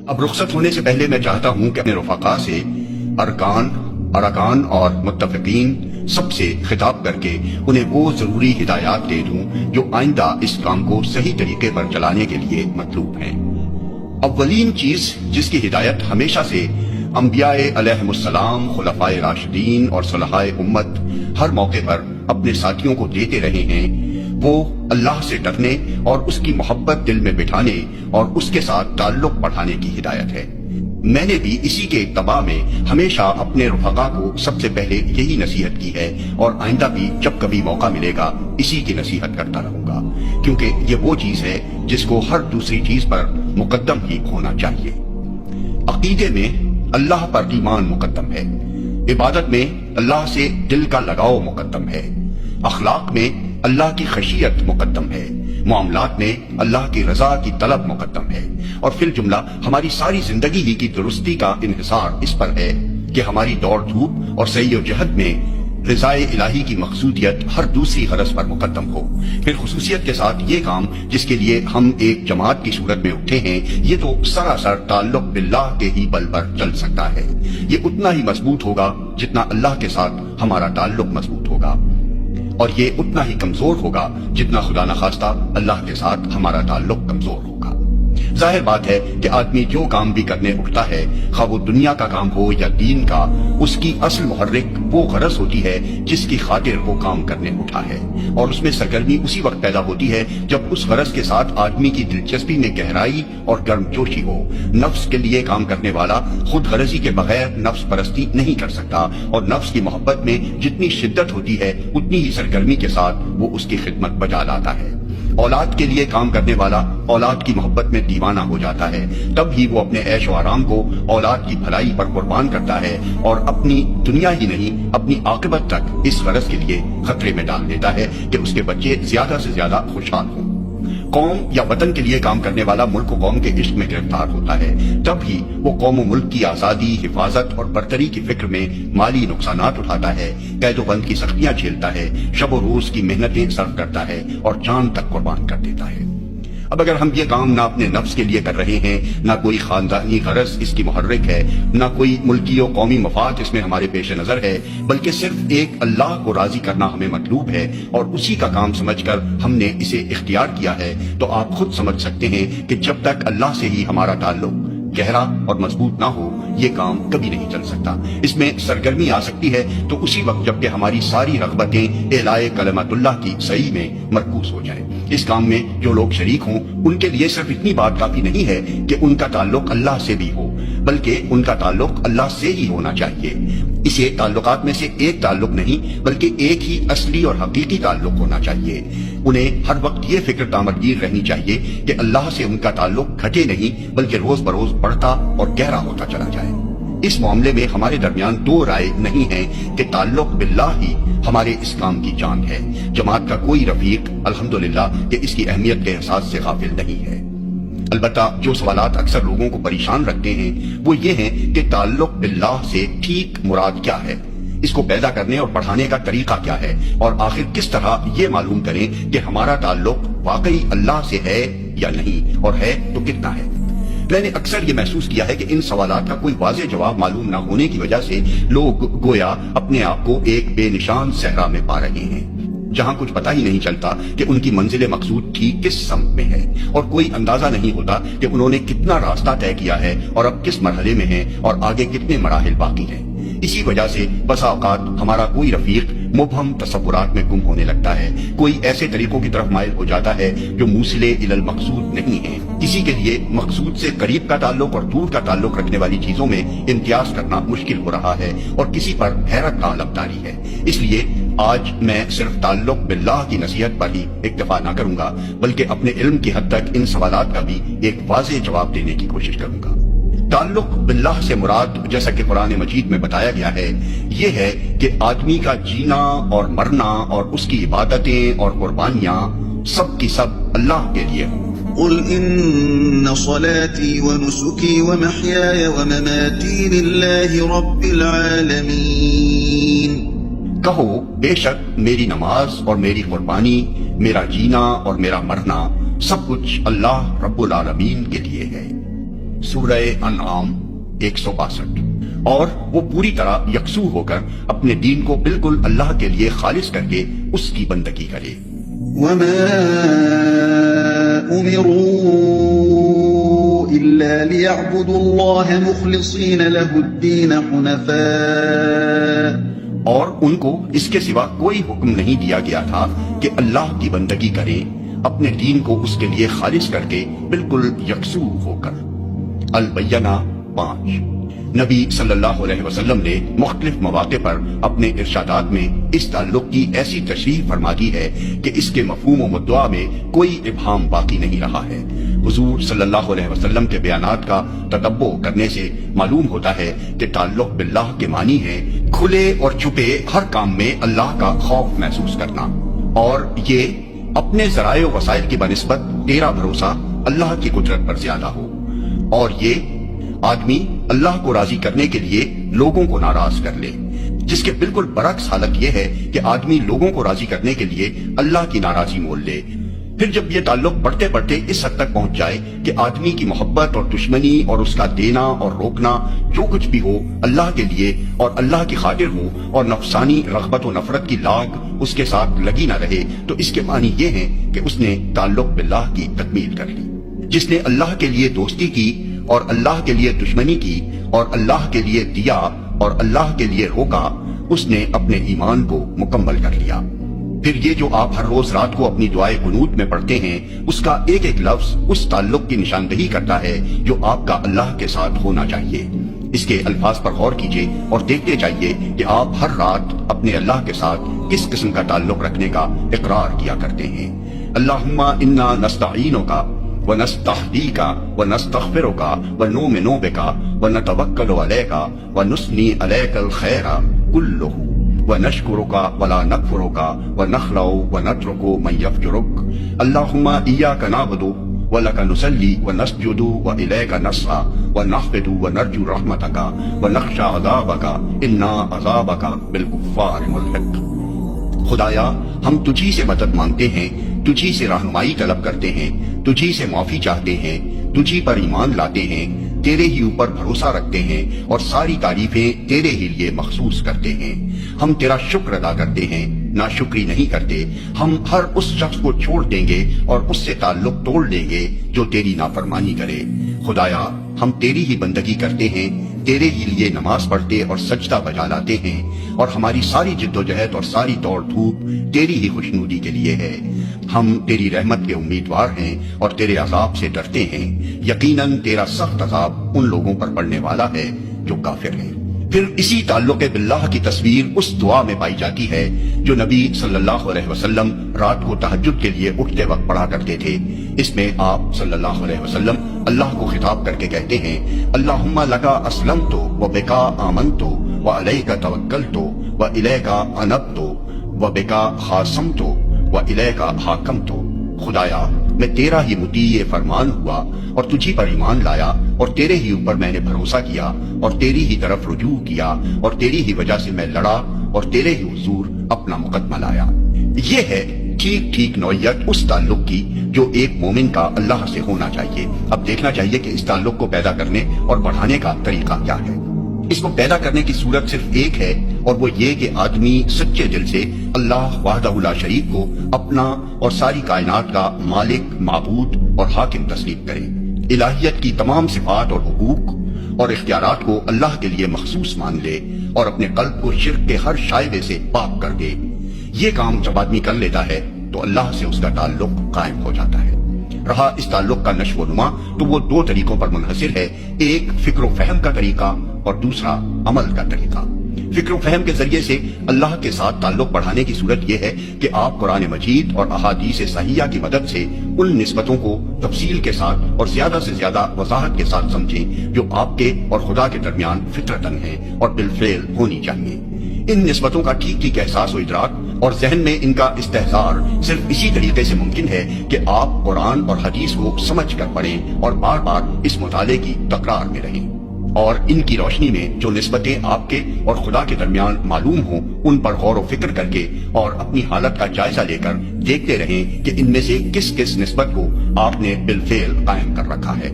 اب رخصت ہونے سے پہلے میں چاہتا ہوں کہ اپنے رفقا سے ارکان اور متفقین سب سے خطاب کر کے انہیں وہ ضروری ہدایات دے دوں جو آئندہ اس کام کو صحیح طریقے پر چلانے کے لیے مطلوب ہیں۔ اولین چیز جس کی ہدایت ہمیشہ سے انبیاء علیہم السلام، خلفائے راشدین اور صلحائے امت ہر موقع پر اپنے ساتھیوں کو دیتے رہے ہیں، وہ اللہ سے ڈرنے اور اس کی محبت دل میں بٹھانے اور اس کے ساتھ تعلق بڑھانے کی ہدایت ہے۔ میں نے بھی اسی کے اتباع میں ہمیشہ اپنے رفقا کو سب سے پہلے یہی نصیحت کی ہے، اور آئندہ بھی جب کبھی موقع ملے گا اسی کی نصیحت کرتا رہوں گا، کیونکہ یہ وہ چیز ہے جس کو ہر دوسری چیز پر مقدم ہی ہونا چاہیے۔ عقیدے میں اللہ پر ایمان مقدم ہے، عبادت میں اللہ سے دل کا لگاؤ مقدم ہے، اخلاق میں اللہ کی خشیت مقدم ہے، معاملات میں اللہ کی رضا کی طلب مقدم ہے، اور فی الجملہ ہماری ساری زندگی ہی کی درستی کا انحصار اس پر ہے کہ ہماری دوڑ دھوپ اور سعی و جہد میں رضائے الہی کی مقصودیت ہر دوسری غرض پر مقدم ہو۔ پھر خصوصیت کے ساتھ یہ کام جس کے لیے ہم ایک جماعت کی صورت میں اٹھے ہیں، یہ تو سراسر تعلق باللہ کے ہی بل پر چل سکتا ہے۔ یہ اتنا ہی مضبوط ہوگا جتنا اللہ کے ساتھ ہمارا تعلق مضبوط ہوگا، اور یہ اتنا ہی کمزور ہوگا جتنا خدا نخواستہ اللہ کے ساتھ ہمارا تعلق کمزور ہوگا۔ ظاہر بات ہے کہ آدمی جو کام بھی کرنے اٹھتا ہے، خواہ وہ دنیا کا کام ہو یا دین کا، اس کی اصل محرک وہ غرض ہوتی ہے جس کی خاطر وہ کام کرنے اٹھا ہے، اور اس میں سرگرمی اسی وقت پیدا ہوتی ہے جب اس غرض کے ساتھ آدمی کی دلچسپی میں گہرائی اور گرم جوشی ہو۔ نفس کے لیے کام کرنے والا خود غرضی کے بغیر نفس پرستی نہیں کر سکتا، اور نفس کی محبت میں جتنی شدت ہوتی ہے اتنی ہی سرگرمی کے ساتھ وہ اس کی خدمت بجا لاتا ہے۔ اولاد کے لیے کام کرنے والا اولاد کی محبت میں دیوانہ ہو جاتا ہے، تب ہی وہ اپنے عیش و آرام کو اولاد کی بھلائی پر قربان کرتا ہے، اور اپنی دنیا ہی نہیں اپنی عاقبت تک اس غرض کے لیے خطرے میں ڈال دیتا ہے کہ اس کے بچے زیادہ سے زیادہ خوشحال ہوں۔ قوم یا وطن کے لیے کام کرنے والا ملک و قوم کے عشق میں گرفتار ہوتا ہے، تب ہی وہ قوم و ملک کی آزادی، حفاظت اور برتری کی فکر میں مالی نقصانات اٹھاتا ہے، قید و بند کی سختیاں جھیلتا ہے، شب و روز کی محنتیں صرف کرتا ہے اور جان تک قربان کر دیتا ہے۔ اب اگر ہم یہ کام نہ اپنے نفس کے لیے کر رہے ہیں، نہ کوئی خاندانی غرض اس کی محرک ہے، نہ کوئی ملکی و قومی مفاد اس میں ہمارے پیش نظر ہے، بلکہ صرف ایک اللہ کو راضی کرنا ہمیں مطلوب ہے اور اسی کا کام سمجھ کر ہم نے اسے اختیار کیا ہے، تو آپ خود سمجھ سکتے ہیں کہ جب تک اللہ سے ہی ہمارا تعلق گہرا اور مضبوط نہ ہو یہ کام کبھی نہیں چل سکتا۔ اس میں سرگرمی آ سکتی ہے تو اسی وقت جبکہ ہماری ساری رغبتیں اعلاء کلمت اللہ کی صحیح میں مرکوز ہو جائیں۔ اس کام میں جو لوگ شریک ہوں ان کے لیے صرف اتنی بات کافی نہیں ہے کہ ان کا تعلق اللہ سے بھی ہو، بلکہ ان کا تعلق اللہ سے ہی ہونا چاہیے۔ اسے تعلقات میں سے ایک تعلق نہیں بلکہ ایک ہی اصلی اور حقیقی تعلق ہونا چاہیے۔ انہیں ہر وقت یہ فکر تعمیر رہنی چاہیے کہ اللہ سے ان کا تعلق گھٹے نہیں بلکہ روز بروز بڑھتا اور گہرا ہوتا چلا جائے۔ اس معاملے میں ہمارے درمیان دو رائے نہیں ہیں کہ تعلق باللہ ہی ہمارے اس کام کی جان ہے۔ جماعت کا کوئی رفیق الحمدللہ کہ اس کی اہمیت کے احساس سے غافل نہیں ہے۔ البتہ جو سوالات اکثر لوگوں کو پریشان رکھتے ہیں وہ یہ ہیں کہ تعلق باللہ سے ٹھیک مراد کیا ہے، اس کو پیدا کرنے اور بڑھانے کا طریقہ کیا ہے، اور آخر کس طرح یہ معلوم کریں کہ ہمارا تعلق واقعی اللہ سے ہے یا نہیں، اور ہے تو کتنا ہے۔ میں نے اکثر یہ محسوس کیا ہے کہ ان سوالات کا کوئی واضح جواب معلوم نہ ہونے کی وجہ سے لوگ گویا اپنے آپ کو ایک بے نشان صحرا میں پا رہے ہیں، جہاں کچھ پتہ ہی نہیں چلتا کہ ان کی منزل مقصود ٹھیک کس سمت میں ہے، اور کوئی اندازہ نہیں ہوتا کہ انہوں نے کتنا راستہ طے کیا ہے اور اب کس مرحلے میں ہیں اور آگے کتنے مراحل باقی ہیں۔ اسی وجہ سے بسا اوقات ہمارا کوئی رفیق مبہم تصورات میں گم ہونے لگتا ہے، کوئی ایسے طریقوں کی طرف مائل ہو جاتا ہے جو موصل الی المقصود نہیں ہیں۔ کسی کے لیے مقصود سے قریب کا تعلق اور دور کا تعلق رکھنے والی چیزوں میں امتیاز کرنا مشکل ہو رہا ہے، اور کسی پر حیرت کا علم طاری ہے۔ اس لیے آج میں صرف تعلق باللہ کی نصیحت پر ہی اکتفا نہ کروں گا بلکہ اپنے علم کی حد تک ان سوالات کا بھی ایک واضح جواب دینے کی کوشش کروں گا۔ تعلق باللہ سے مراد جیسا کہ قرآن مجید میں بتایا گیا ہے یہ ہے کہ آدمی کا جینا اور مرنا اور اس کی عبادتیں اور قربانیاں سب کی سب اللہ کے لیے ہوں۔ قل ان صلاتي ونسكي ومحياي ومماتي لله رب العالمين۔ کہو بے شک میری نماز اور میری قربانی، میرا جینا اور میرا مرنا سب کچھ اللہ رب العالمین کے لیے ہے۔ سورہ انعام 162۔ اور وہ پوری طرح یکسو ہو کر اپنے دین کو بالکل اللہ کے لیے خالص کر کے اس کی بندگی کرے۔ وما أمروا إلا ليعبدوا الله مخلصين له الدين حنفاء، اور ان کو اس کے سوا کوئی حکم نہیں دیا گیا تھا کہ اللہ کی بندگی کریں اپنے دین کو اس کے لیے خالص کر کے بالکل یکسو ہو کر۔ البینہ 5۔ نبی صلی اللہ علیہ وسلم نے مختلف مواقع پر اپنے ارشادات میں اس تعلق کی ایسی تشریح فرما دی ہے کہ اس کے مفہوم و مدعا میں کوئی ابہام باقی نہیں رہا ہے۔ حضور صلی اللہ علیہ وسلم کے بیانات کا تتبع کرنے سے معلوم ہوتا ہے کہ تعلق باللہ کے معنی ہے کھلے اور چھپے ہر کام میں اللہ کا خوف محسوس کرنا، اور یہ اپنے ذرائع و وسائل کی بنسبت تیرا بھروسہ اللہ کی قدرت پر زیادہ ہو، اور یہ آدمی اللہ کو راضی کرنے کے لیے لوگوں کو ناراض کر لے، جس کے بالکل برعکس حالت یہ ہے کہ آدمی لوگوں کو راضی کرنے کے لیے اللہ کی ناراضی مول لے۔ پھر جب یہ تعلق بڑھتے بڑھتے اس حد تک پہنچ جائے کہ آدمی کی محبت اور دشمنی اور اس کا دینا اور روکنا جو کچھ بھی ہو اللہ کے لیے اور اللہ کی خاطر ہو، اور نفسانی رغبت و نفرت کی لاگ اس کے ساتھ لگی نہ رہے، تو اس کے معنی یہ ہے کہ اس نے تعلق باللہ کی تکمیل کر لی۔ جس نے اللہ کے لیے دوستی کی اور اللہ کے لیے دشمنی کی اور اللہ کے لیے دیا اور اللہ کے لیے روکا، اس نے اپنے ایمان کو مکمل کر لیا۔ پھر یہ جو آپ ہر روز رات کو اپنی دعائے قنوت میں پڑھتے ہیں، اس کا ایک ایک لفظ اس تعلق کی نشاندہی کرتا ہے جو آپ کا اللہ کے ساتھ ہونا چاہیے۔ اس کے الفاظ پر غور کیجئے اور دیکھتے جائیے کہ آپ ہر رات اپنے اللہ کے ساتھ کس قسم کا تعلق رکھنے کا اقرار کیا کرتے ہیں۔ اللہم انا نستعینک ونستہدیک ونستغفرک ونؤمن بک ونتوکل علیک ونثنی علیک الخیر کلہ ونشکرک ولا نکفرک ونخلع ونترک من یفجرک۔ اللہم ایاک نعبد ولک نصلی ونسجد والیک نسعی ونخفض ونرجو رحمتک ونخشی عذابک ان عذابک بالکفار ملحق۔ خدایا، ہم تجھی سے مدد مانگتے ہیں، تجھی سے رہنمائی طلب کرتے ہیں، تجھی سے معافی چاہتے ہیں، تجھی پر ایمان لاتے ہیں، تیرے ہی اوپر بھروسہ رکھتے ہیں اور ساری تعریفیں تیرے ہی لیے مخصوص کرتے ہیں۔ ہم تیرا شکر ادا کرتے ہیں، ناشکری نہیں کرتے۔ ہم ہر اس شخص کو چھوڑ دیں گے اور اس سے تعلق توڑ لیں گے جو تیری نافرمانی کرے۔ خدایا، ہم تیری ہی بندگی کرتے ہیں، تیرے ہی لیے نماز پڑھتے اور سجدہ بجا لاتے ہیں، اور ہماری ساری جد و جہد اور ساری دوڑ دھوپ تیری ہی خوشنودی کے لیے ہے۔ ہم تیری رحمت کے امیدوار ہیں اور تیرے عذاب سے ڈرتے ہیں۔ یقیناً تیرا سخت عذاب ان لوگوں پر پڑنے والا ہے جو کافر ہیں۔ پھر اسی تعلق باللہ کی تصویر اس دعا میں پائی جاتی ہے جو نبی صلی اللہ علیہ وسلم رات کو تہجد کے لیے اٹھتے وقت پڑھا کرتے تھے۔ اس میں آپ صلی اللہ علیہ وسلم اللہ کو خطاب کر کے کہتے ہیں، اللہم لکا اسلمت وبکا آمنت وعلیک توکلت والیک انبت وبکا خاصمت والیک حاکمت۔ خدایا، میں تیرا ہی مطیع فرمان ہوا اور تجھی پر ایمان لایا اور تیرے ہی اوپر میں نے بھروسہ کیا اور تیری ہی طرف رجوع کیا اور تیری ہی وجہ سے میں لڑا اور تیرے ہی حضور اپنا مقدمہ لایا۔ یہ ہے ٹھیک ٹھیک نوعیت اس تعلق کی جو ایک مومن کا اللہ سے ہونا چاہیے۔ اب دیکھنا چاہیے کہ اس تعلق کو پیدا کرنے اور بڑھانے کا طریقہ کیا ہے۔ اس کو پیدا کرنے کی صورت صرف ایک ہے، اور وہ یہ کہ آدمی سچے دل سے اللہ وحدہ لا شریک کو اپنا اور ساری کائنات کا مالک، معبود اور حاکم تسلیم کرے، الہیت کی تمام صفات اور حقوق اور اختیارات کو اللہ کے لیے مخصوص مان لے اور اپنے قلب کو شرک کے ہر شائبے سے پاک کر دے۔ یہ کام جب آدمی کر لیتا ہے تو اللہ سے اس کا تعلق قائم ہو جاتا ہے۔ رہا اس تعلق کا نشو و نما تو وہ دو طریقوں پر منحصر ہے، ایک فکر و فہم کا طریقہ اور دوسرا عمل کا طریقہ۔ فکر و فہم کے ذریعے سے اللہ کے ساتھ تعلق بڑھانے کی صورت یہ ہے کہ آپ قرآن مجید اور احادیث صحیحہ کی مدد سے ان نسبتوں کو تفصیل کے ساتھ اور زیادہ سے زیادہ وضاحت کے ساتھ سمجھیں جو آپ کے اور خدا کے درمیان فطرتاً ہیں اور بالفعل ہونی چاہیے۔ ان نسبتوں کا ٹھیک ٹھیک احساس و ادراک اور ذہن میں ان کا استحضار صرف اسی طریقے سے ممکن ہے کہ آپ قرآن اور حدیث کو سمجھ کر پڑھیں اور بار بار اس مطالعے کی تکرار میں رہیں، اور ان کی روشنی میں جو نسبتیں آپ کے اور خدا کے درمیان معلوم ہوں ان پر غور و فکر کر کے اور اپنی حالت کا جائزہ لے کر دیکھتے رہیں کہ ان میں سے کس کس نسبت کو آپ نے بالفعل قائم کر رکھا ہے۔